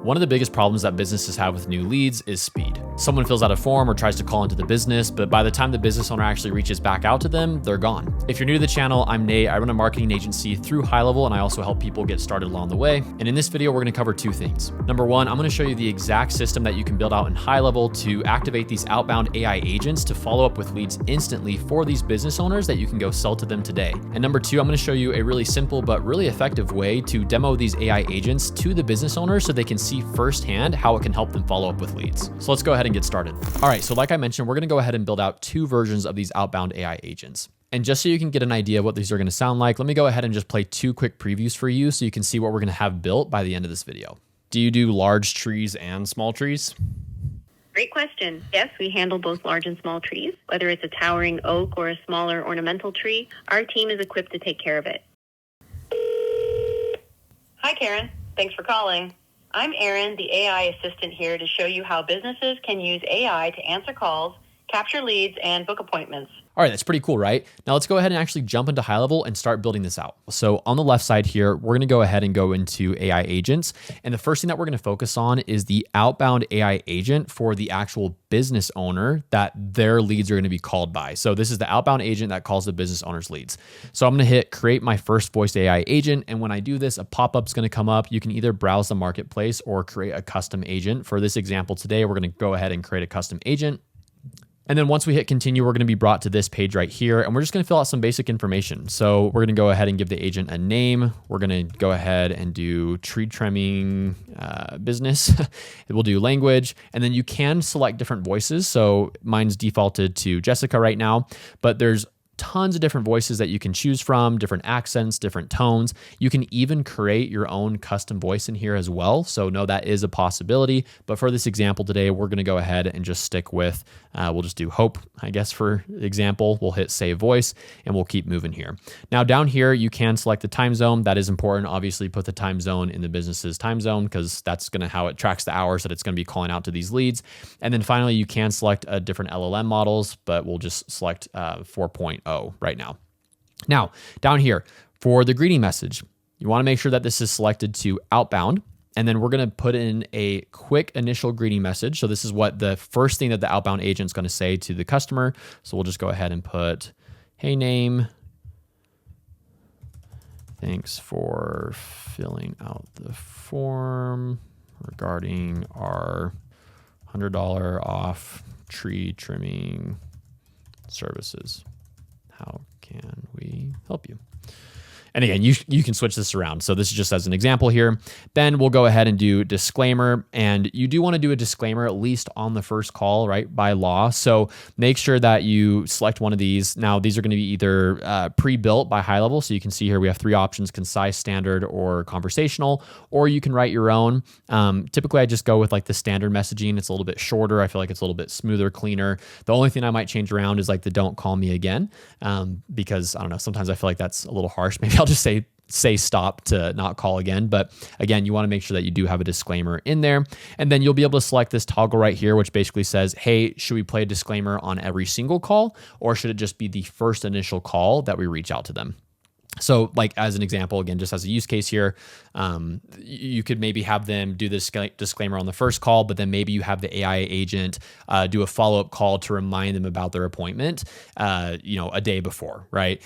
One of the biggest problems that businesses have with new leads is speed. Someone fills out a form or tries to call into the business, but by the time the business owner actually reaches back out to them, they're gone. If you're new to the channel, I'm Nate. I run a marketing agency through HighLevel, and I also help people get started along the way. And in this video, we're gonna cover two things. Number one, I'm gonna show you the exact system that you can build out in HighLevel to activate these outbound AI agents to follow up with leads instantly for these business owners that you can go sell to them today. And number two, I'm gonna show you a really simple but really effective way to demo these AI agents to the business owners so they can see firsthand how it can help them follow up with leads. So let's go ahead and get started. All right, so like I mentioned, we're gonna go ahead and build out two versions of these outbound AI agents. And just so you can get an idea of what these are gonna sound like, let me go ahead and just play two quick previews for you so you can see what we're gonna have built by the end of this video. Do you do large trees and small trees? Great question. Yes, we handle both large and small trees. Whether it's a towering oak or a smaller ornamental tree, our team is equipped to take care of it. Hi, Karen. Thanks for calling. I'm Erin, the AI assistant here to show you how businesses can use AI to answer calls, capture leads, and book appointments. All right, that's pretty cool, right? Now let's go ahead and actually jump into HighLevel and start building this out. So on the left side here, we're gonna go ahead and go into AI agents. And the first thing that we're gonna focus on is the outbound AI agent for the actual business owner that their leads are gonna be called by. So this is the outbound agent that calls the business owner's leads. So I'm gonna hit create my first voice AI agent. And when I do this, a pop-up's gonna come up. You can either browse the marketplace or create a custom agent. For this example today, we're gonna go ahead and create a custom agent. And then once we hit continue, we're gonna be brought to this page right here, and we're just gonna fill out some basic information. So we're gonna go ahead and give the agent a name. We're gonna go ahead and do tree trimming business. We'll do language, and then you can select different voices. So mine's defaulted to Jessica right now, but there's tons of different voices that you can choose from, different accents, different tones. You can even create your own custom voice in here as well. So no, that is a possibility. But for this example today, we're gonna go ahead and just stick with, we'll just do Hope, I guess, for example. We'll hit save voice and we'll keep moving here. Now down here, you can select the time zone. That is important. Obviously put the time zone in the business's time zone because that's gonna how it tracks the hours that it's gonna be calling out to these leads. And then finally, you can select different LLM models, but we'll just select 4.0 right now. Now, down here for the greeting message, you want to make sure that this is selected to outbound, and then we're going to put in a quick initial greeting message. So this is what the first thing that the outbound agent is going to say to the customer. So we'll just go ahead and put, hey name, thanks for filling out the form regarding our $100 off tree trimming services. How can we help you? And again, you can switch this around. So this is just as an example here. Then we'll go ahead and do disclaimer. And you do want to do a disclaimer at least on the first call, right, by law. So make sure that you select one of these. Now, these are going to be either pre-built by HighLevel. So you can see here we have three options: concise, standard, or conversational, or you can write your own. Typically, I just go with like the standard messaging. It's a little bit shorter. I feel like it's a little bit smoother, cleaner. The only thing I might change around is like the don't call me again, because I don't know, sometimes I feel like that's a little harsh. Maybe I'll just say stop to not call again. But again, you want to make sure that you do have a disclaimer in there. And then you'll be able to select this toggle right here, which basically says, hey, should we play a disclaimer on every single call, or should it just be the first initial call that we reach out to them? So like as an example, again, just as a use case here, you could maybe have them do this disclaimer on the first call, but then maybe you have the AI agent do a follow-up call to remind them about their appointment, a day before, right?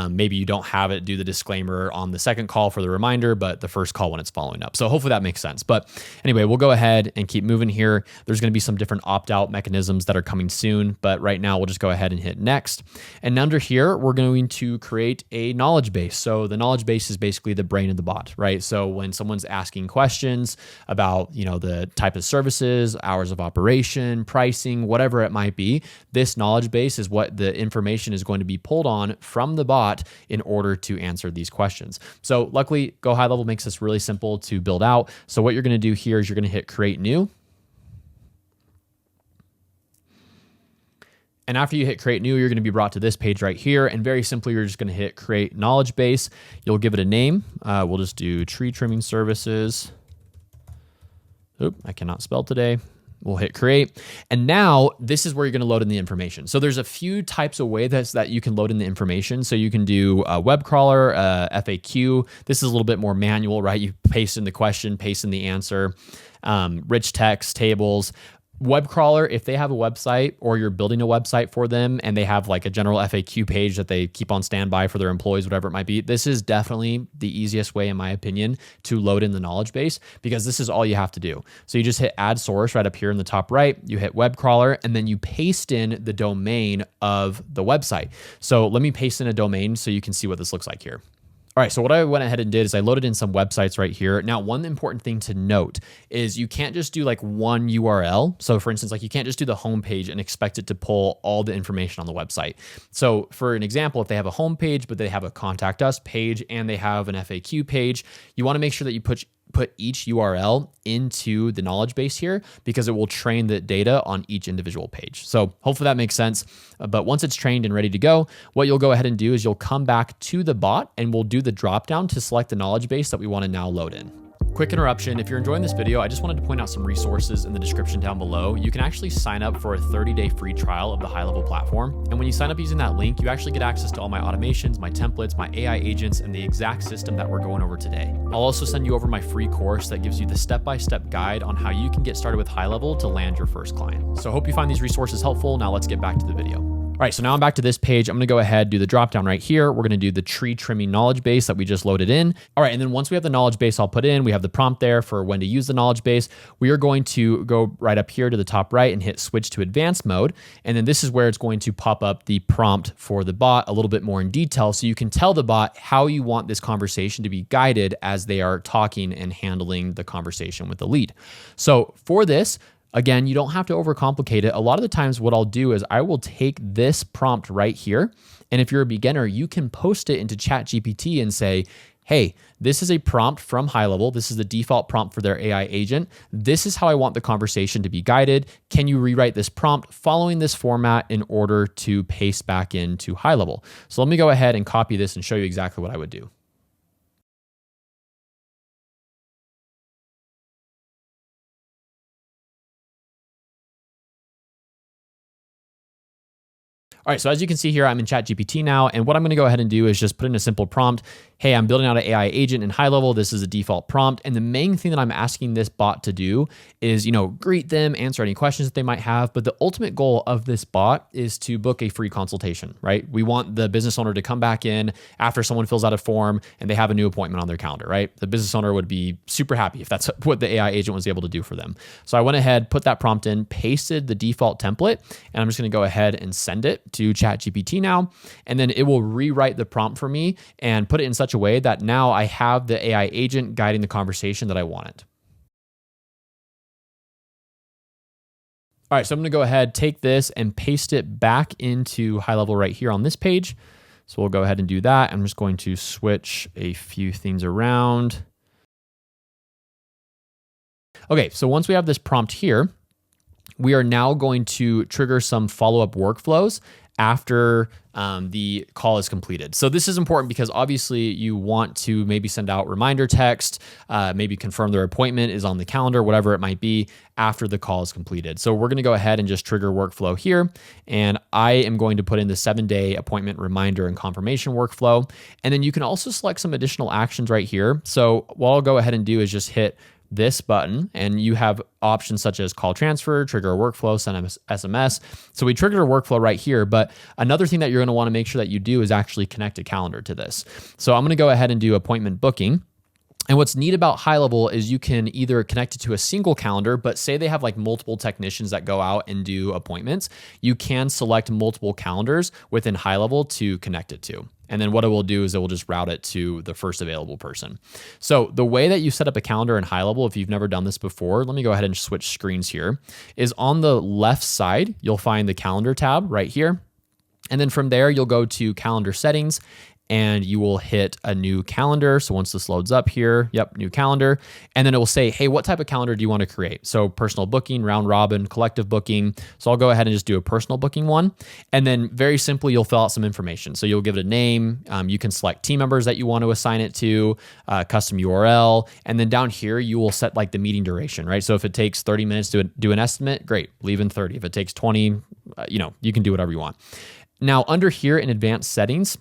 Maybe you don't have it do the disclaimer on the second call for the reminder, but the first call when it's following up. So hopefully that makes sense. But anyway, we'll go ahead and keep moving here. There's going to be some different opt-out mechanisms that are coming soon, but right now we'll just go ahead and hit next. And under here, we're going to create a knowledge base. So the knowledge base is basically the brain of the bot, right? So when someone's asking questions about, the type of services, hours of operation, pricing, whatever it might be, this knowledge base is what the information is going to be pulled on from the bot in order to answer these questions. So luckily, GoHighLevel makes this really simple to build out. So what you're going to do here is you're going to hit create new. And after you hit create new, you're going to be brought to this page right here. And very simply, you're just going to hit create knowledge base. You'll give it a name. We'll just do tree trimming services. Oop, I cannot spell today. We'll hit create. And now this is where you're going to load in the information. So there's a few types of ways that you can load in the information. So you can do a web crawler, FAQ. This is a little bit more manual, right? You paste in the question, paste in the answer, rich text, tables. Web crawler, if they have a website or you're building a website for them and they have like a general FAQ page that they keep on standby for their employees, whatever it might be, this is definitely the easiest way, in my opinion, to load in the knowledge base, because this is all you have to do. So you just hit add source right up here in the top right, you hit web crawler, and then you paste in the domain of the website. So let me paste in a domain so you can see what this looks like here. All right, so what I went ahead and did is I loaded in some websites right here. Now, one important thing to note is you can't just do like one URL. So for instance, like you can't just do the homepage and expect it to pull all the information on the website. So for an example, if they have a homepage, but they have a contact us page and they have an FAQ page, you wanna make sure that you put each URL into the knowledge base here, because it will train the data on each individual page. So hopefully that makes sense. But once it's trained and ready to go, what you'll go ahead and do is you'll come back to the bot and we'll do the dropdown to select the knowledge base that we want to now load in. Quick interruption. If you're enjoying this video, I just wanted to point out some resources in the description down below. You can actually sign up for a 30-day free trial of the HighLevel platform. And when you sign up using that link, you actually get access to all my automations, my templates, my AI agents, and the exact system that we're going over today. I'll also send you over my free course that gives you the step-by-step guide on how you can get started with HighLevel to land your first client. So I hope you find these resources helpful. Now let's get back to the video. All right, so now I'm back to this page. I'm gonna go ahead, do the dropdown right here. We're gonna do the tree trimming knowledge base that we just loaded in. All right, and then once we have the knowledge base all put in, we have the prompt there for when to use the knowledge base. We are going to go right up here to the top right and hit switch to advanced mode. And then this is where it's going to pop up the prompt for the bot a little bit more in detail. So you can tell the bot how you want this conversation to be guided as they are talking and handling the conversation with the lead. So for this, again, you don't have to overcomplicate it. A lot of the times what I'll do is I will take this prompt right here. And if you're a beginner, you can post it into ChatGPT and say, hey, this is a prompt from HighLevel. This is the default prompt for their AI agent. This is how I want the conversation to be guided. Can you rewrite this prompt following this format in order to paste back into HighLevel? So let me go ahead and copy this and show you exactly what I would do. All right, so as you can see here, I'm in ChatGPT now, and what I'm gonna go ahead and do is just put in a simple prompt. Hey, I'm building out an AI agent in HighLevel. This is a default prompt. And the main thing that I'm asking this bot to do is, greet them, answer any questions that they might have. But the ultimate goal of this bot is to book a free consultation, right? We want the business owner to come back in after someone fills out a form and they have a new appointment on their calendar, right? The business owner would be super happy if that's what the AI agent was able to do for them. So I went ahead, put that prompt in, pasted the default template, and I'm just gonna go ahead and send it to ChatGPT now. And then it will rewrite the prompt for me and put it in such a way that now I have the AI agent guiding the conversation that I wanted. All right, so I'm gonna go ahead, take this and paste it back into HighLevel right here on this page. So we'll go ahead and do that. I'm just going to switch a few things around. Okay, so once we have this prompt here, we are now going to trigger some follow-up workflows after the call is completed. So this is important because obviously you want to maybe send out reminder text, maybe confirm their appointment is on the calendar, whatever it might be, after the call is completed. So we're gonna go ahead and just trigger workflow here. And I am going to put in the 7-day appointment reminder and confirmation workflow. And then you can also select some additional actions right here. So what I'll go ahead and do is just hit this button, and you have options such as call transfer, trigger a workflow, send SMS. So we triggered a workflow right here, but another thing that you're gonna wanna make sure that you do is actually connect a calendar to this. So I'm gonna go ahead and do appointment booking. And what's neat about HighLevel is you can either connect it to a single calendar, but say they have like multiple technicians that go out and do appointments, you can select multiple calendars within HighLevel to connect it to. And then what it will do is it will just route it to the first available person. So the way that you set up a calendar in HighLevel, if you've never done this before, let me go ahead and switch screens here, is on the left side, you'll find the calendar tab right here. And then from there, you'll go to calendar settings. and you will hit a new calendar. So once this loads up here, yep, new calendar. And then it will say, hey, what type of calendar do you want to create? So personal booking, round robin, collective booking. So I'll go ahead and just do a personal booking one. And then very simply, you'll fill out some information. So you'll give it a name. You can select team members that you want to assign it to, custom URL. And then down here, you will set like the meeting duration, right? So if it takes 30 minutes to do an estimate, great, leave in 30. If it takes 20, you can do whatever you want. Now under here in advanced settings,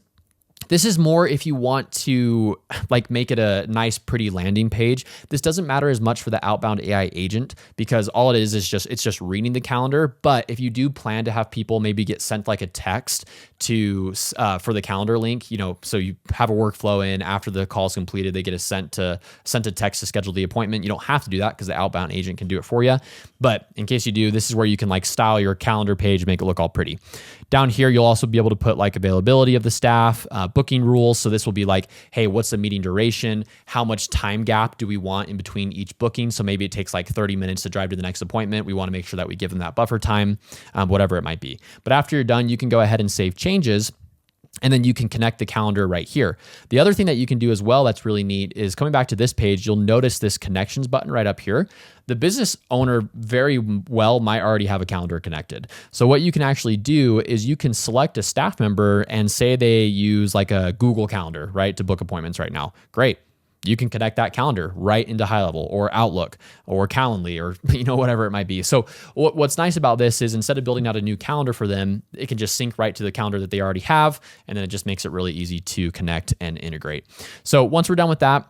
this is more if you want to like make it a nice, pretty landing page. This doesn't matter as much for the outbound AI agent because all it is it's just reading the calendar. But if you do plan to have people maybe get sent like a text to for the calendar link, so you have a workflow in after the call is completed, they get sent a text to schedule the appointment. You don't have to do that because the outbound agent can do it for you. But in case you do, this is where you can like style your calendar page, make it look all pretty. Down here, you'll also be able to put like availability of the staff, booking rules. So this will be like, hey, what's the meeting duration? How much time gap do we want in between each booking? So maybe it takes like 30 minutes to drive to the next appointment. We want to make sure that we give them that buffer time, whatever it might be. But after you're done, you can go ahead and save changes. And then you can connect the calendar right here. The other thing that you can do as well that's really neat is coming back to this page, you'll notice this connections button right up here. The business owner very well might already have a calendar connected. So what you can actually do is you can select a staff member and say they use like a Google Calendar, right, to book appointments right now. Great. You can connect that calendar right into HighLevel or Outlook or Calendly or whatever it might be. So what's nice about this is instead of building out a new calendar for them, it can just sync right to the calendar that they already have, and then it just makes it really easy to connect and integrate. So once we're done with that,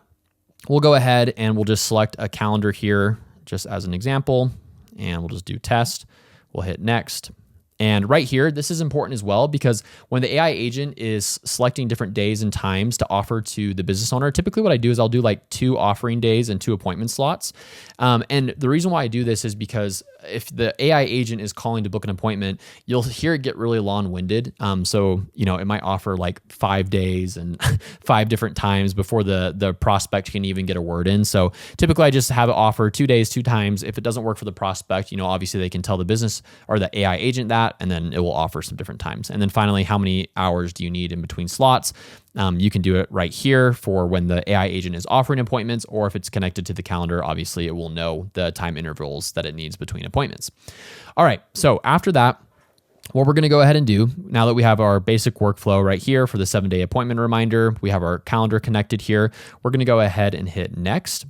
we'll go ahead and we'll just select a calendar here just as an example, and we'll just do test. We'll hit next. And right here, this is important as well because when the AI agent is selecting different days and times to offer to the business owner, typically what I do is I'll do like 2 offering days and 2 appointment slots. And the reason why I do this is because if the AI agent is calling to book an appointment, you'll hear it get really long-winded. So, it might offer like 5 days and 5 different times before the prospect can even get a word in. So typically I just have it offer 2 days, 2 times. If it doesn't work for the prospect, obviously they can tell the business or the AI agent that, and then it will offer some different times. And then finally, how many hours do you need in between slots? You can do it right here for when the AI agent is offering appointments, or if it's connected to the calendar, obviously it will know the time intervals that it needs between appointments. All right, so after that, what we're going to go ahead and do, now that we have our basic workflow right here for the 7-day appointment reminder, we have our calendar connected here, we're going to go ahead and hit next.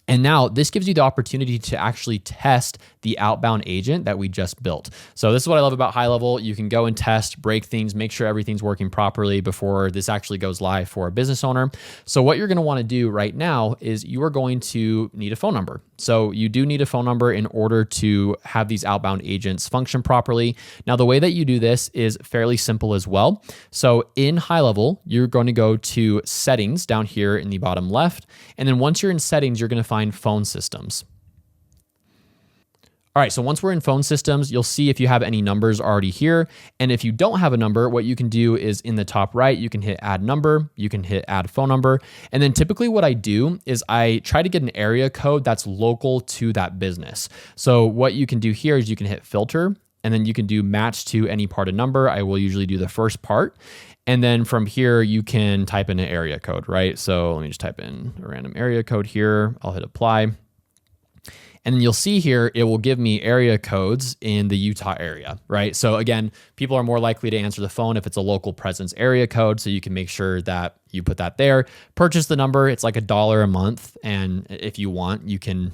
And now this gives you the opportunity to actually test the outbound agent that we just built. So this is what I love about HighLevel. You can go and test, break things, make sure everything's working properly before this actually goes live for a business owner. So what you're going to want to do right now is you are going to need a phone number. So you do need a phone number in order to have these outbound agents function properly. Now, the way that you do this is fairly simple as well. So in HighLevel, you're going to go to settings down here in the bottom left. And then once you're in settings, you're going to find phone systems. All right, so once we're in phone systems, you'll see if you have any numbers already here. And if you don't have a number, what you can do is in the top right, you can hit add number, you can hit add phone number. And then typically what I do is I try to get an area code that's local to that business. So what you can do here is you can hit filter, and then you can do match to any part of number. I will usually do the first part. And then from here, you can type in an area code, right? So let me just type in a random area code here. I'll hit apply. And then you'll see here, it will give me area codes in the Utah area, right? So again, people are more likely to answer the phone if it's a local presence area code. So you can make sure that you put that there. Purchase the number. It's like $1 a month. And if you want, you can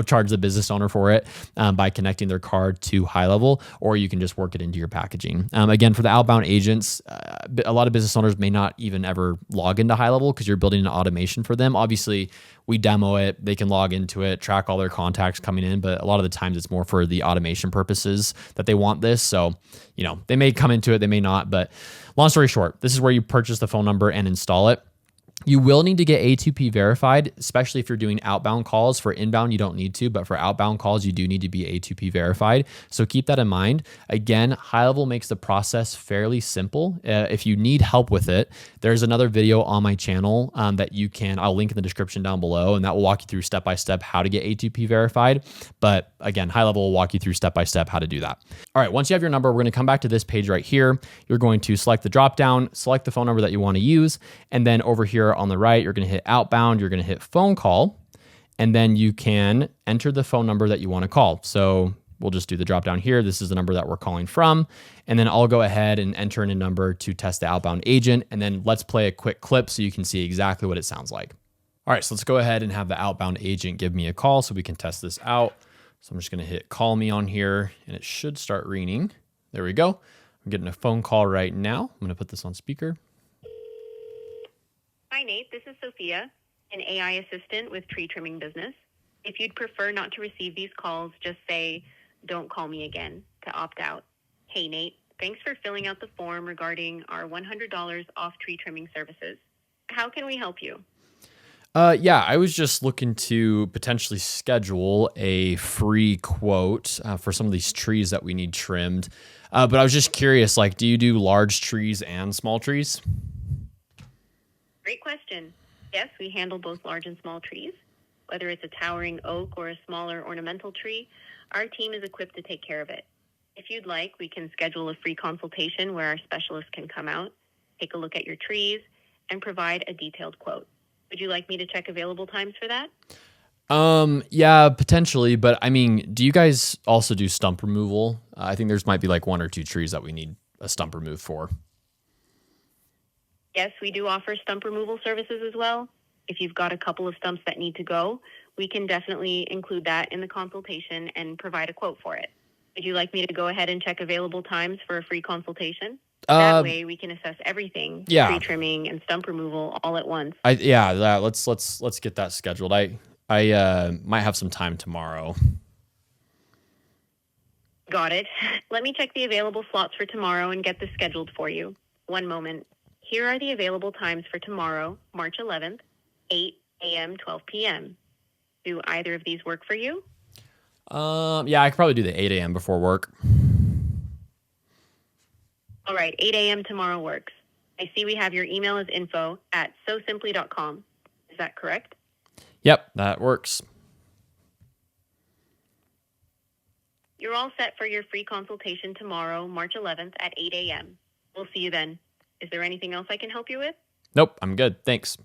charge the business owner for it by connecting their card to HighLevel, or you can just work it into your packaging. Again, for the outbound agents, a lot of business owners may not even ever log into HighLevel because you're building an automation for them. Obviously, we demo it. They can log into it, track all their contacts coming in, but a lot of the times it's more for the automation purposes that they want this. So, they may come into it, they may not, but long story short, this is where you purchase the phone number and install it. You will need to get A2P verified, especially if you're doing outbound calls. For inbound, you don't need to, but for outbound calls, you do need to be A2P verified. So keep that in mind. Again, HighLevel makes the process fairly simple. If you need help with it, there's another video on my channel that I'll link in the description down below, and that will walk you through step-by-step how to get A2P verified. But again, HighLevel will walk you through step-by-step how to do that. All right, once you have your number, we're gonna come back to this page right here. You're going to select the drop-down, select the phone number that you wanna use, and then over here on the right, you're going to hit outbound, you're going to hit phone call, and then you can enter the phone number that you want to call. So we'll just do the drop down here. This is the number that we're calling from. And then I'll go ahead and enter in a number to test the outbound agent. And then let's play a quick clip so you can see exactly what it sounds like. All right, so let's go ahead and have the outbound agent give me a call so we can test this out. So I'm just going to hit call me on here and it should start ringing. There we go. I'm getting a phone call right now. I'm going to put this on speaker. Hi, Nate. This is Sophia, an AI assistant with Tree Trimming Business. If you'd prefer not to receive these calls, just say, "Don't call me again," to opt out. Hey, Nate. Thanks for filling out the form regarding our $100 off tree trimming services. How can we help you? Yeah, I was just looking to potentially schedule a free quote for some of these trees that we need trimmed. But I was just curious, do you do large trees and small trees? Great question. Yes, we handle both large and small trees. Whether it's a towering oak or a smaller ornamental tree, our team is equipped to take care of it. If you'd like, we can schedule a free consultation where our specialist can come out, take a look at your trees, and provide a detailed quote. Would you like me to check available times for that? Yeah, potentially. But I mean, do you guys also do stump removal? I think there's might be one or two trees that we need a stump removed for. Yes, we do offer stump removal services as well. If you've got a couple of stumps that need to go, we can definitely include that in the consultation and provide a quote for it. Would you like me to go ahead and check available times for a free consultation? That way we can assess everything, tree trimming and stump removal all at once. Let's get that scheduled. I might have some time tomorrow. Got it. Let me check the available slots for tomorrow and get this scheduled for you. One moment. Here are the available times for tomorrow, March 11th, 8 a.m., 12 p.m. Do either of these work for you? Yeah, I could probably do the 8 a.m. before work. All right, 8 a.m. tomorrow works. I see we have your email as info@sosimply.com. Is that correct? Yep, that works. You're all set for your free consultation tomorrow, March 11th at 8 a.m. We'll see you then. Is there anything else I can help you with? Nope, I'm good. Thanks.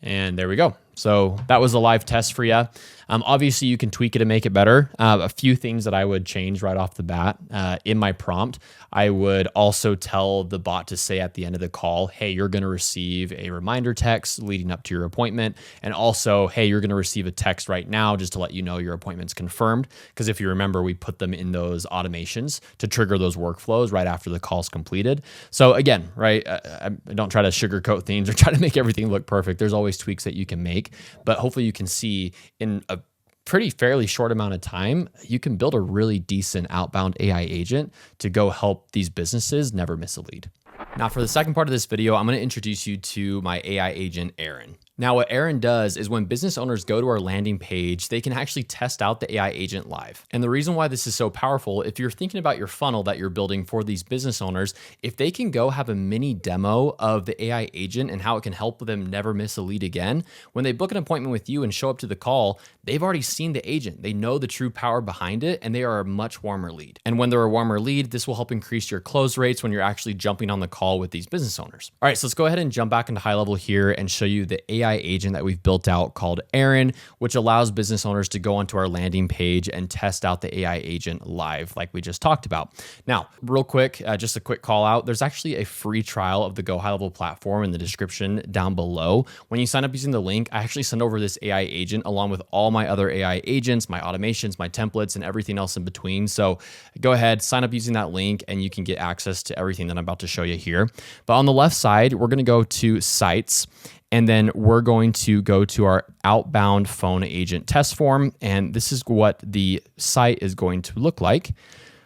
And there we go. So that was a live test for you. Obviously, you can tweak it and make it better. A few things that I would change right off the bat in my prompt, I would also tell the bot to say at the end of the call, hey, you're going to receive a reminder text leading up to your appointment. And also, hey, you're going to receive a text right now just to let you know your appointment's confirmed. Because if you remember, we put them in those automations to trigger those workflows right after the call's completed. So again, right, I don't try to sugarcoat things or try to make everything look perfect. There's always tweaks that you can make. But hopefully you can see in a fairly short amount of time, you can build a really decent outbound AI agent to go help these businesses never miss a lead. Now for the second part of this video, I'm going to introduce you to my AI agent, Aaron. Now what Aaron does is when business owners go to our landing page, they can actually test out the AI agent live. And the reason why this is so powerful, if you're thinking about your funnel that you're building for these business owners, if they can go have a mini demo of the AI agent and how it can help them never miss a lead again, when they book an appointment with you and show up to the call, they've already seen the agent. They know the true power behind it, and they are a much warmer lead. And when they're a warmer lead, this will help increase your close rates when you're actually jumping on the call with these business owners. All right, so let's go ahead and jump back into HighLevel here and show you the AI agent that we've built out called Aaron, which allows business owners to go onto our landing page and test out the AI agent live, like we just talked about. Now, real quick, just a quick call out. There's actually a free trial of the GoHighLevel platform in the description down below. When you sign up using the link, I actually send over this AI agent along with all my other AI agents, my automations, my templates, and everything else in between. So go ahead, sign up using that link, and you can get access to everything that I'm about to show you here. But on the left side, we're going to go to Sites, and then we're going to go to our outbound phone agent test form. And this is what the site is going to look like.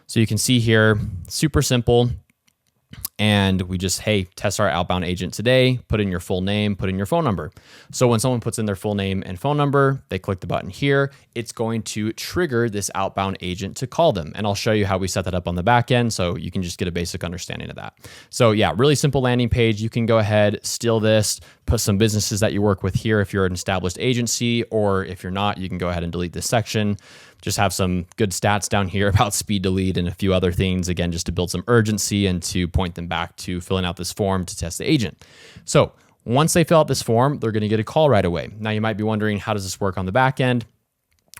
So you can see here, super simple. and we just, hey, test our outbound agent today, put in your full name, put in your phone number. So when someone puts in their full name and phone number, they click the button here, it's going to trigger this outbound agent to call them. And I'll show you how we set that up on the back end so you can just get a basic understanding of that. So yeah, really simple landing page. You can go ahead, steal this, put some businesses that you work with here if you're an established agency, or if you're not, you can go ahead and delete this section. Just have some good stats down here about speed to lead and a few other things, again, just to build some urgency and to point them back to filling out this form to test the agent. So once they fill out this form, they're going to get a call right away. Now you might be wondering, how does this work on the back end?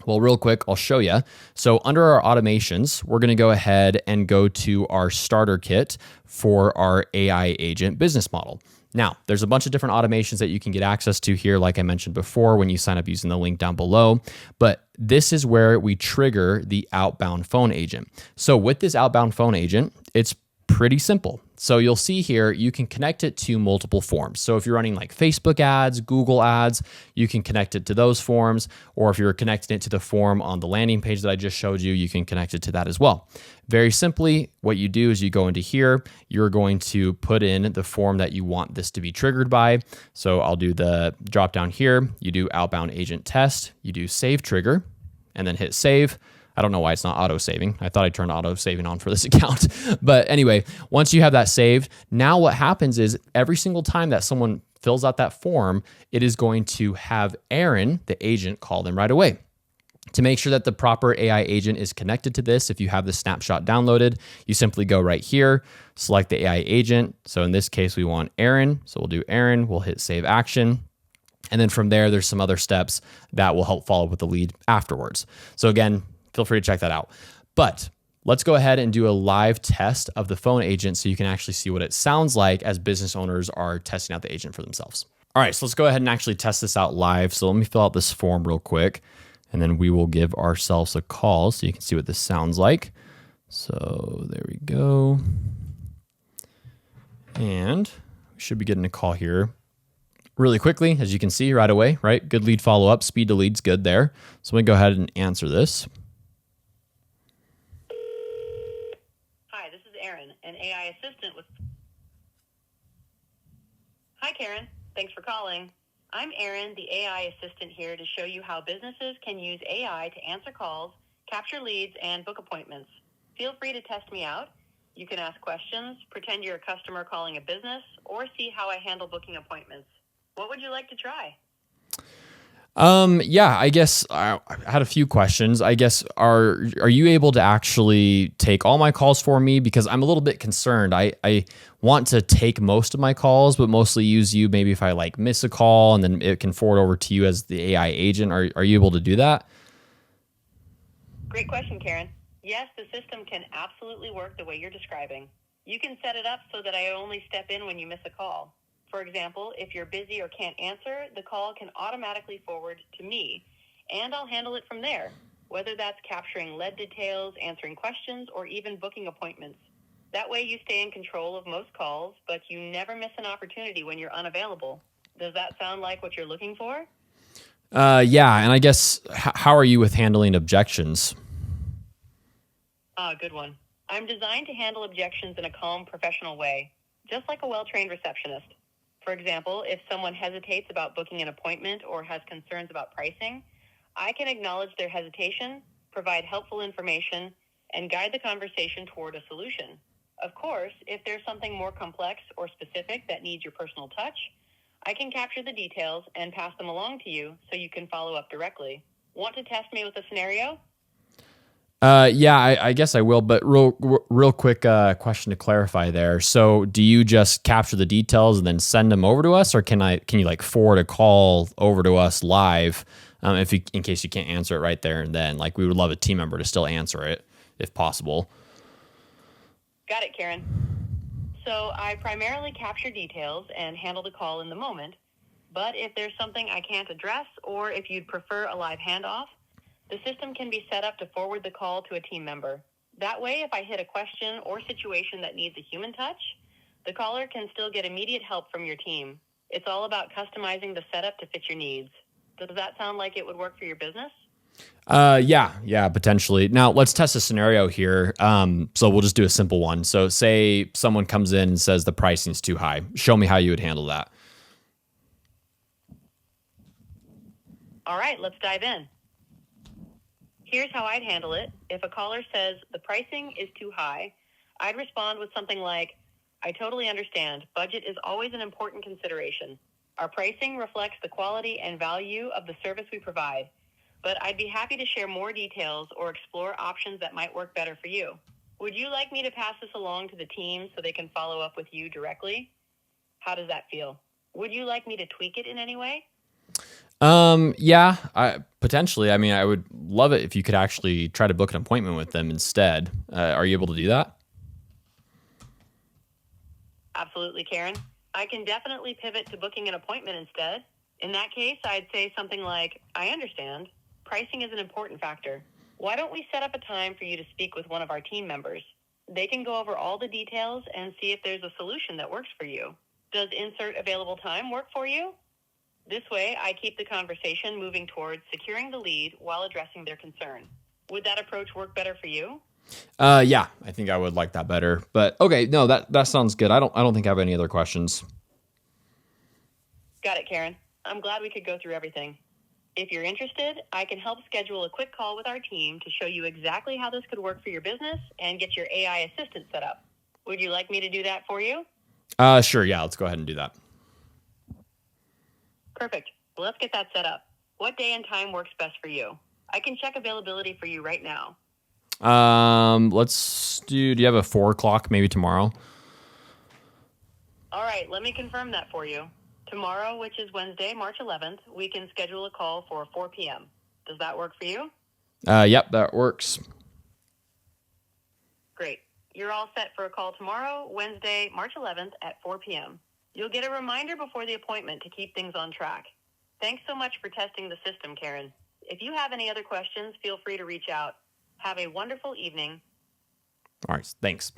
Well, real quick, I'll show you. So under our automations, we're going to go ahead and go to our starter kit for our AI agent business model. Now, there's a bunch of different automations that you can get access to here, like I mentioned before, when you sign up using the link down below. But this is where we trigger the outbound phone agent. So with this outbound phone agent, it's pretty simple. So you'll see here, you can connect it to multiple forms. So if you're running like Facebook ads, Google ads, you can connect it to those forms. Or if you're connecting it to the form on the landing page that I just showed you, you can connect it to that as well. Very simply, what you do is you go into here, you're going to put in the form that you want this to be triggered by. So I'll do the drop down here. You do outbound agent test, you do save trigger, and then hit save. I don't know why it's not auto saving. I thought I turned auto saving on for this account. But anyway, once you have that saved, now what happens is every single time that someone fills out that form, it is going to have Aaron, the agent, call them right away. To make sure that the proper AI agent is connected to this, if you have the snapshot downloaded, you simply go right here, select the AI agent. So in this case, we want Aaron. So we'll do Aaron, we'll hit save action. And then from there, there's some other steps that will help follow up with the lead afterwards. So again, feel free to check that out. But let's go ahead and do a live test of the phone agent so you can actually see what it sounds like as business owners are testing out the agent for themselves. All right, so let's go ahead and actually test this out live. So let me fill out this form real quick, and then we will give ourselves a call so you can see what this sounds like. So there we go. And we should be getting a call here really quickly, as you can see right away, right? Good lead follow-up, speed to lead's good there. So let me go ahead and answer this. An AI assistant with... Hi, Karen. Thanks for calling. I'm Erin, the AI assistant here to show you how businesses can use AI to answer calls, capture leads, and book appointments. Feel free to test me out. You can ask questions, pretend you're a customer calling a business, or see how I handle booking appointments. What would you like to try? Yeah, I guess I had a few questions. I guess, are you able to actually take all my calls for me? Because I'm a little bit concerned. I want to take most of my calls, but mostly use you maybe if I like miss a call and then it can forward over to you as the AI agent. Are you able to do that? Great question, Karen. Yes, the system can absolutely work the way you're describing. You can set it up so that I only step in when you miss a call. For example, if you're busy or can't answer, the call can automatically forward to me, and I'll handle it from there, whether that's capturing lead details, answering questions, or even booking appointments. That way you stay in control of most calls, but you never miss an opportunity when you're unavailable. Does that sound like what you're looking for? Yeah, and I guess, how are you with handling objections? Good one. I'm designed to handle objections in a calm, professional way, just like a well-trained receptionist. For example, if someone hesitates about booking an appointment or has concerns about pricing, I can acknowledge their hesitation, provide helpful information, and guide the conversation toward a solution. Of course, if there's something more complex or specific that needs your personal touch, I can capture the details and pass them along to you so you can follow up directly. Want to test me with a scenario? Yeah, I guess I will, but real quick question to clarify there. So do you just capture the details and then send them over to us, or can you like forward a call over to us live in case you can't answer it right there and then? Like, we would love a team member to still answer it if possible. Got it, Karen. So I primarily capture details and handle the call in the moment, but if there's something I can't address or if you'd prefer a live handoff, the system can be set up to forward the call to a team member. That way, if I hit a question or situation that needs a human touch, the caller can still get immediate help from your team. It's all about customizing the setup to fit your needs. Does that sound like it would work for your business? Yeah, potentially. Now let's test a scenario here. So we'll just do a simple one. So say someone comes in and says the pricing's too high. Show me how you would handle that. All right, let's dive in. Here's how I'd handle it. If a caller says the pricing is too high, I'd respond with something like, I totally understand. Budget is always an important consideration. Our pricing reflects the quality and value of the service we provide, but I'd be happy to share more details or explore options that might work better for you. Would you like me to pass this along to the team so they can follow up with you directly? How does that feel? Would you like me to tweak it in any way? Yeah, potentially. I mean, I would love it if you could actually try to book an appointment with them instead. Are you able to do that? Absolutely, Karen. I can definitely pivot to booking an appointment instead. In that case, I'd say something like, I understand. Pricing is an important factor. Why don't we set up a time for you to speak with one of our team members? They can go over all the details and see if there's a solution that works for you. Does insert available time work for you? This way, I keep the conversation moving towards securing the lead while addressing their concern. Would that approach work better for you? Yeah, I think I would like that better. But okay, no, that sounds good. I don't think I have any other questions. Got it, Karen. I'm glad we could go through everything. If you're interested, I can help schedule a quick call with our team to show you exactly how this could work for your business and get your AI assistant set up. Would you like me to do that for you? Sure, yeah, let's go ahead and do that. Perfect. Well, let's get that set up. What day and time works best for you? I can check availability for you right now. Do you have a 4 o'clock maybe tomorrow? All right, let me confirm that for you. Tomorrow, which is Wednesday, March 11th, we can schedule a call for 4 p.m. Does that work for you? Yep, that works. Great. You're all set for a call tomorrow, Wednesday, March 11th at 4 p.m. You'll get a reminder before the appointment to keep things on track. Thanks so much for testing the system, Karen. If you have any other questions, feel free to reach out. Have a wonderful evening. All right, thanks.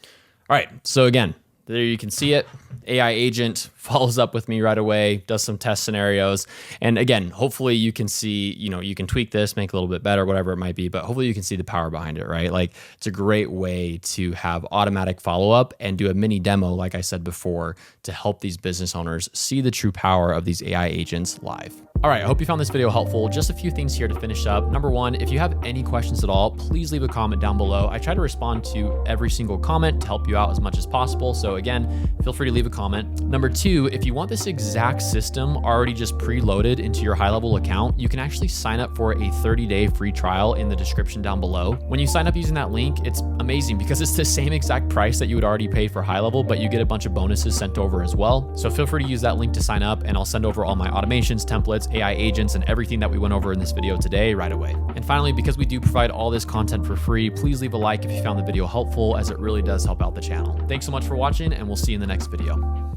All right, so again, there you can see it. AI agent follows up with me right away, does some test scenarios. And again, hopefully you can see, you can tweak this, make it a little bit better, whatever it might be, but hopefully you can see the power behind it, right? Like it's a great way to have automatic follow-up and do a mini demo, like I said before, to help these business owners see the true power of these AI agents live. All right, I hope you found this video helpful. Just a few things here to finish up. Number one, if you have any questions at all, please leave a comment down below. I try to respond to every single comment to help you out as much as possible. So again, feel free to leave a comment. Number two, if you want this exact system already just preloaded into your HighLevel account, you can actually sign up for a 30-day free trial in the description down below. When you sign up using that link, it's amazing because it's the same exact price that you would already pay for HighLevel, but you get a bunch of bonuses sent over as well. So feel free to use that link to sign up and I'll send over all my automations, templates, AI agents, and everything that we went over in this video today right away. And finally, because we do provide all this content for free, please leave a like if you found the video helpful, as it really does help out the channel. Thanks so much for watching, and we'll see you in the next video.